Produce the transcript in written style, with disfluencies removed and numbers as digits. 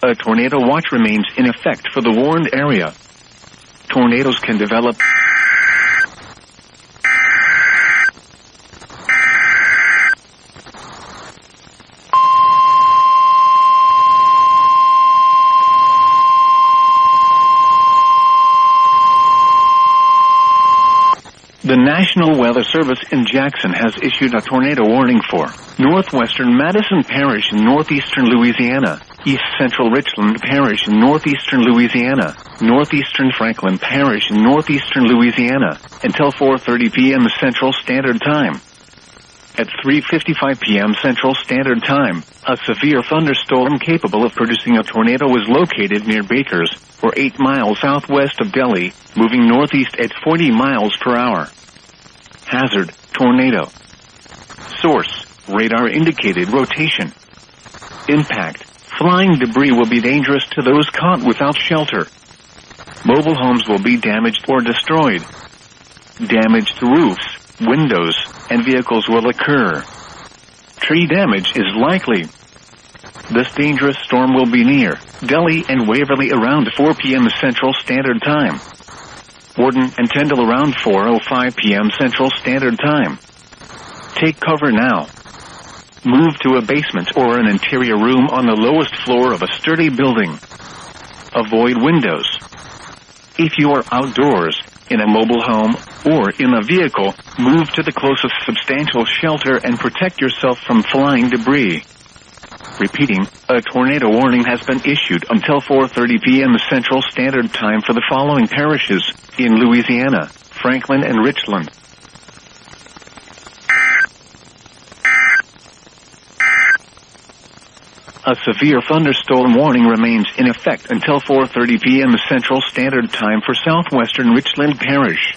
A tornado watch remains in effect for the warned area. Tornadoes can develop. The National Weather Service in Jackson has issued a tornado warning for northwestern Madison Parish in northeastern Louisiana, east central Richland Parish in northeastern Louisiana, northeastern Franklin Parish in northeastern Louisiana, until 4:30 p.m. Central Standard Time. At 3:55 p.m. Central Standard Time, a severe thunderstorm capable of producing a tornado was located near Bakers, or 8 miles southwest of Delhi, moving northeast at 40 miles per hour. Hazard, tornado. Source, radar indicated rotation. Impact, flying debris will be dangerous to those caught without shelter. Mobile homes will be damaged or destroyed. Damage to roofs, windows, and vehicles will occur. Tree damage is likely. This dangerous storm will be near Delhi and Waverly around 4 p.m. Central Standard Time. Warden and Tyndall around 4:05 p.m. Central Standard Time. Take cover now. Move to a basement or an interior room on the lowest floor of a sturdy building. Avoid windows. If you are outdoors, in a mobile home, or in a vehicle, move to the closest substantial shelter and protect yourself from flying debris. Repeating, a tornado warning has been issued until 4:30 p.m. Central Standard Time for the following parishes in Louisiana: Franklin and Richland. A severe thunderstorm warning remains in effect until 4:30 p.m. Central Standard Time for southwestern Richland Parish.